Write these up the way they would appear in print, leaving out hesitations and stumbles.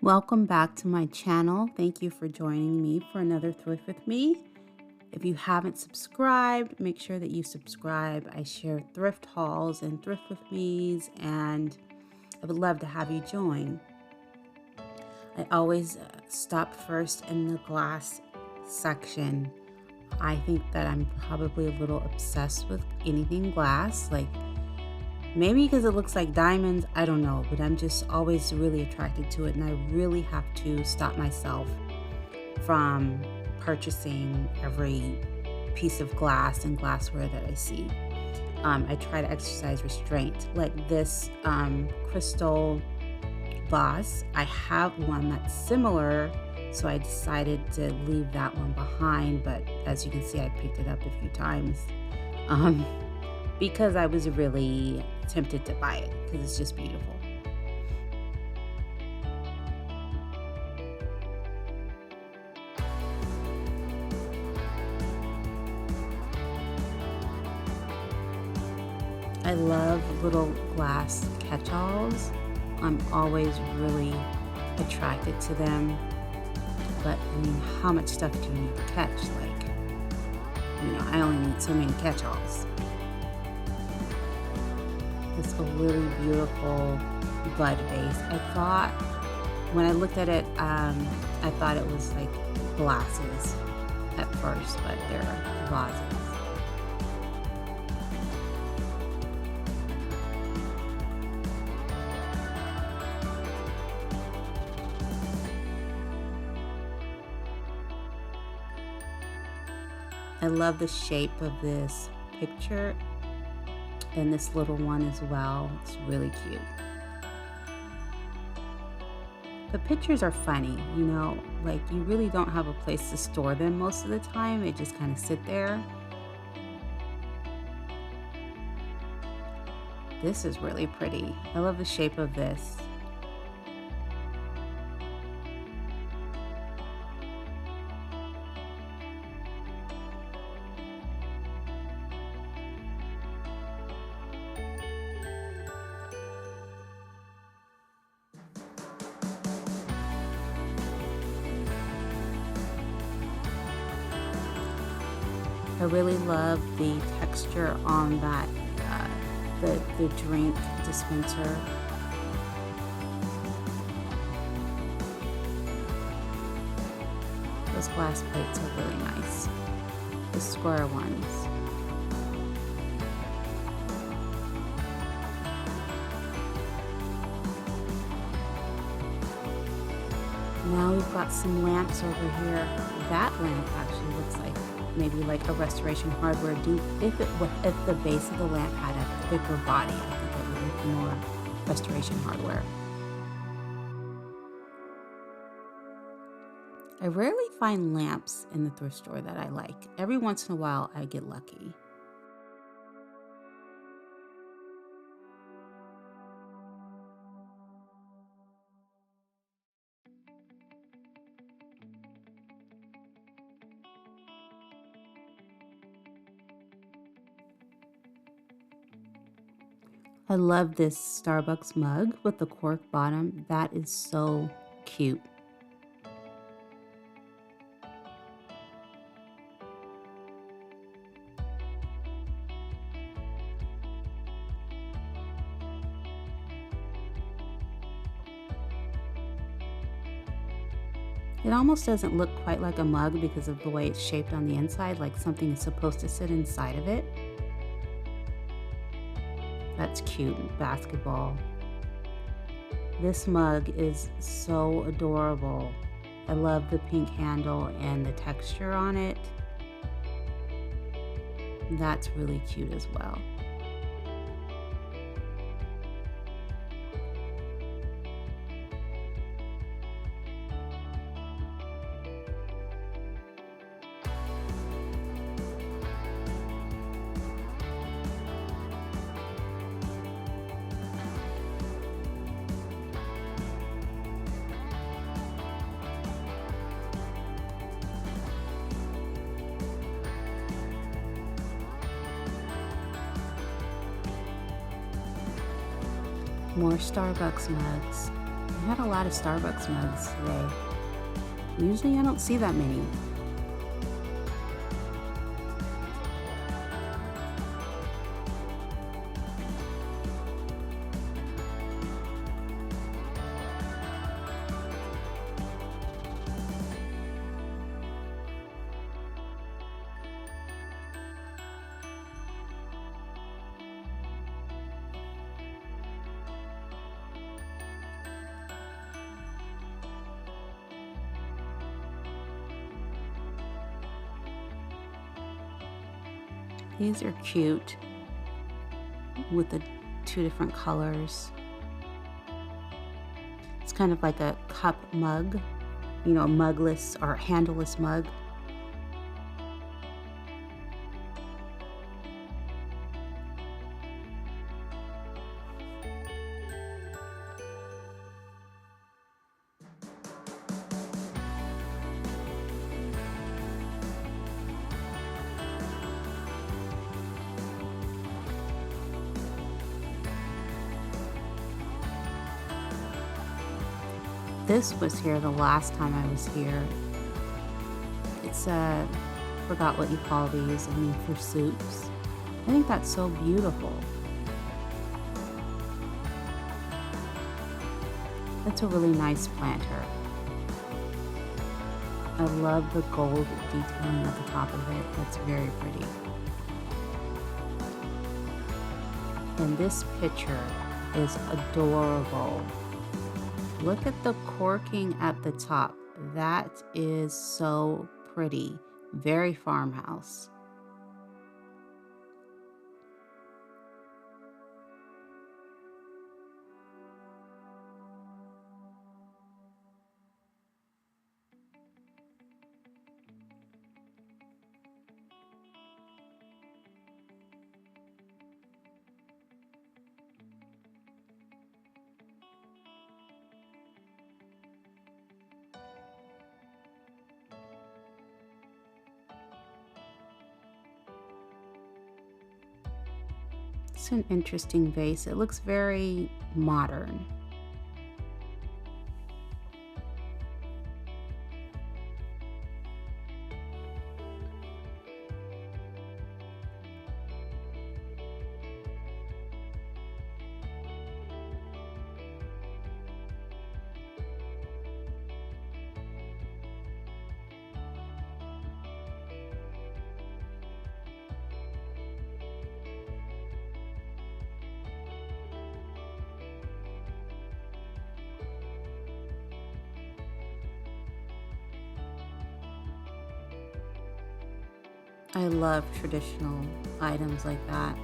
Welcome back to my channel. Thank you for joining me for another thrift with me. If you haven't subscribed, make sure that you subscribe. I share thrift hauls and thrift with me's, and I would love to have you join. I always stop first in the glass section. I think that I'm probably a little obsessed with anything glass, like maybe because it looks like diamonds, I don't know, but I'm just always really attracted to it, and I really have to stop myself from purchasing every piece of glass and glassware that I see. I try to exercise restraint. Like this crystal vase, I have one that's similar, so I decided to leave that one behind, but as you can see, I picked it up a few times. Because I was really tempted to buy it because it's just beautiful. I love little glass catch-alls. I'm always really attracted to them. But I mean, how much stuff do you need to catch? Like, I only need so many catch-alls. It's a really beautiful bud vase. I thought, when I looked at it, I thought it was like glasses at first, but they're vases. I love the shape of this picture. And this little one as well. It's really cute. The pictures are funny, like you really don't have a place to store them most of the time. They just kind of sit there. This is really pretty. I love the shape of this. I really love the texture on that, the drink dispenser. Those glass plates are really nice. The square ones. Now we've got some lamps over here. That lamp actually looks like maybe like a Restoration Hardware dupe. If the base of the lamp had a thicker body, I think it would look more Restoration Hardware. I rarely find lamps in the thrift store that I like. Every once in a while, I get lucky. I love this Starbucks mug with the cork bottom. That is so cute. It almost doesn't look quite like a mug because of the way it's shaped on the inside, like something is supposed to sit inside of it. That's cute. Basketball. This mug is so adorable. I love the pink handle and the texture on it. That's really cute as well. More Starbucks mugs. I had a lot of Starbucks mugs today. Usually I don't see that many. These are cute with the two different colors. It's kind of like a cup mug, you know, a mugless or handleless mug. This was here the last time I was here. It's forgot what you call these. I mean, for soups. I think that's so beautiful. That's a really nice planter. I love the gold detailing at the top of it. That's very pretty. And this picture is adorable. Look at the corking at the top. That is so pretty. Very farmhouse. It's an interesting vase. It looks very modern. I love traditional items like that.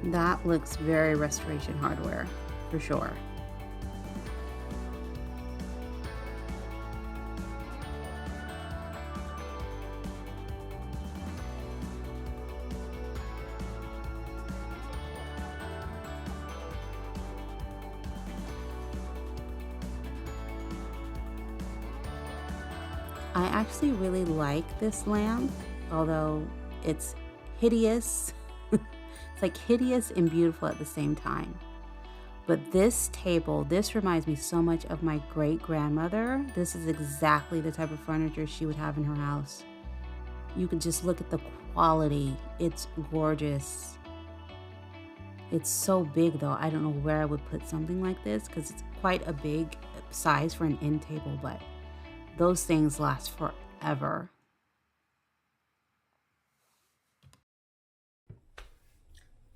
That looks very Restoration Hardware, for sure. I actually really like this lamp, although it's hideous. It's like hideous and beautiful at the same time. But this table, this reminds me so much of my great-grandmother. This is exactly the type of furniture she would have in her house. You could just look at the quality. It's gorgeous. It's so big though. I don't know where I would put something like this because it's quite a big size for an end table, but those things last forever.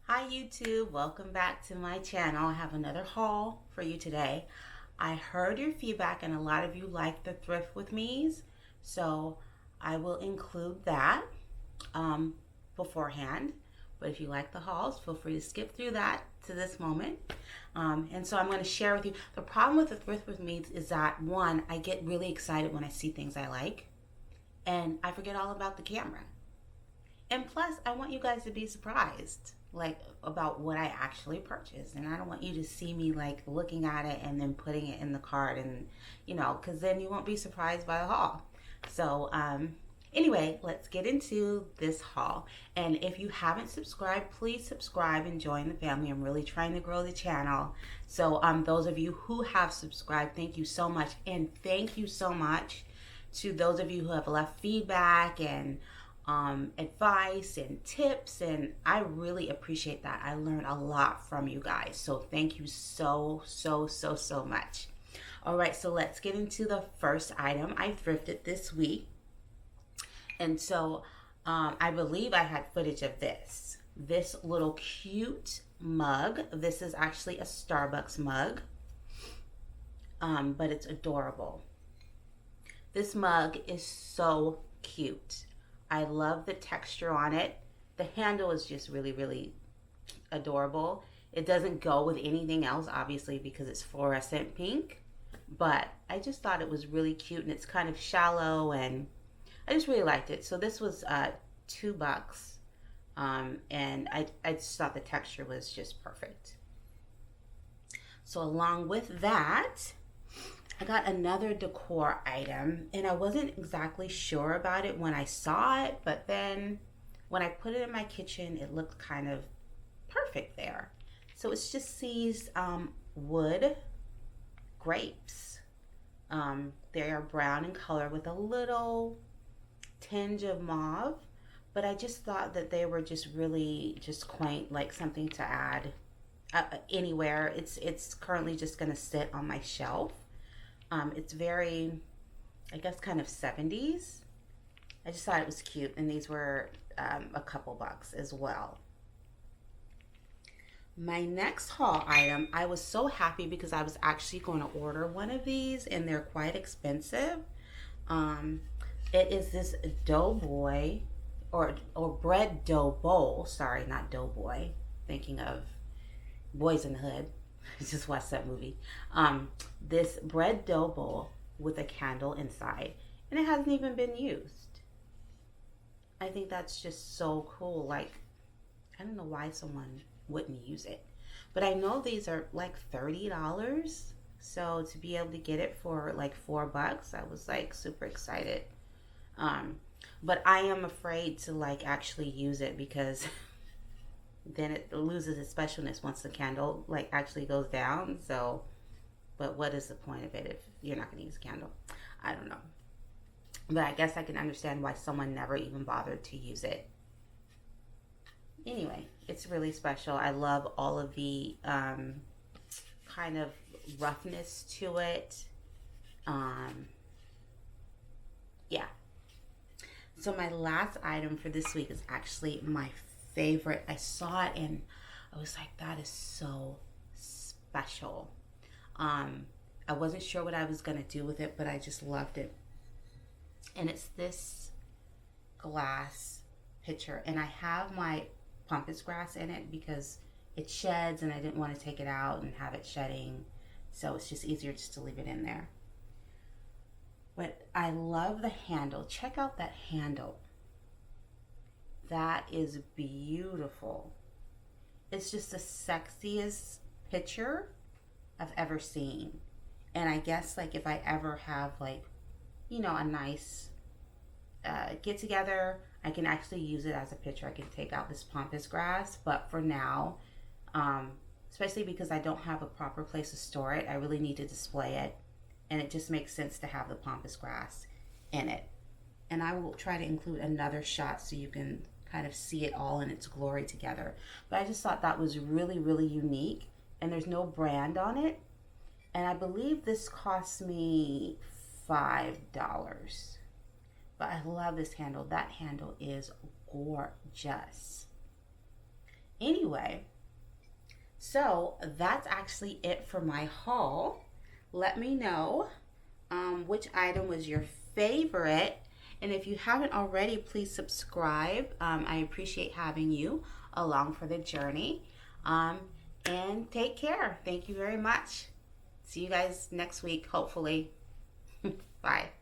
Hi YouTube, welcome back to my channel. I have another haul for you today. I heard your feedback and a lot of you like the thrift with me's, so I will include that beforehand. But if you like the hauls, feel free to skip through that to this moment. And so I'm going to share with you. The problem with the thrift with me is that, one, I get really excited when I see things I like, and I forget all about the camera. And plus, I want you guys to be surprised. like about what I actually purchased, and I don't want you to see me like looking at it and then putting it in the cart, and because then you won't be surprised by the haul. So anyway, let's get into this haul. And if you haven't subscribed, please subscribe and join the family. I'm really trying to grow the channel. So those of you who have subscribed, thank you so much. And thank you so much to those of you who have left feedback and advice and tips, and I really appreciate that. I learned a lot from you guys, so thank you so much. All right, so let's get into the first item I thrifted this week. And so I believe I had footage of this little cute mug. This is actually a Starbucks mug, but it's adorable. This mug is so cute. I love the texture on it. The handle is just really adorable. It doesn't go with anything else, obviously, because it's fluorescent pink. But I just thought it was really cute, and it's kind of shallow, and I just really liked it. So this was $2. And I just thought the texture was just perfect. So along with that, I got another decor item, and I wasn't exactly sure about it when I saw it, but then when I put it in my kitchen, it looked kind of perfect there. So it's just these wood grapes. They are brown in color with a little tinge of mauve, but I just thought that they were just really just quaint, like something to add anywhere. It's currently just gonna sit on my shelf. It's very, I guess, kind of 70s. I just thought it was cute, and these were a couple bucks as well. My next haul item, I was so happy because I was actually going to order one of these, and they're quite expensive. It is this doughboy or bread dough bowl. Sorry, not doughboy. Thinking of Boys in the Hood. I just watched that movie. This bread dough bowl with a candle inside, and it hasn't even been used. I think that's just so cool. Like, I don't know why someone wouldn't use it, but I know these are like $30. So to be able to get it for like $4, I was like super excited. But I am afraid to like actually use it because then it loses its specialness once the candle like actually goes down. So, but what is the point of it if you're not going to use a candle? I don't know. But I guess I can understand why someone never even bothered to use it. Anyway, it's really special. I love all of the kind of roughness to it. Yeah. So my last item for this week is actually my favorite. I saw it and I was like, that is so special. I wasn't sure what I was going to do with it, but I just loved it. And it's this glass pitcher, and I have my pampas grass in it because it sheds and I didn't want to take it out and have it shedding, so it's just easier just to leave it in there. But I love the handle. Check out that handle. That is beautiful. It's just the sexiest picture I've ever seen. And I guess like if I ever have like, you know, a nice get together, I can actually use it as a picture. I can take out this pampas grass, but for now, especially because I don't have a proper place to store it, I really need to display it, and it just makes sense to have the pampas grass in it. And I will try to include another shot so you can kind of see it all in its glory together. But I just thought that was really, really unique, and there's no brand on it. And I believe this cost me $5. But I love this handle. That handle is gorgeous. Anyway, so that's actually it for my haul. Let me know which item was your favorite. And if you haven't already, please subscribe. I appreciate having you along for the journey. And take care. Thank you very much. See you guys next week, hopefully. Bye.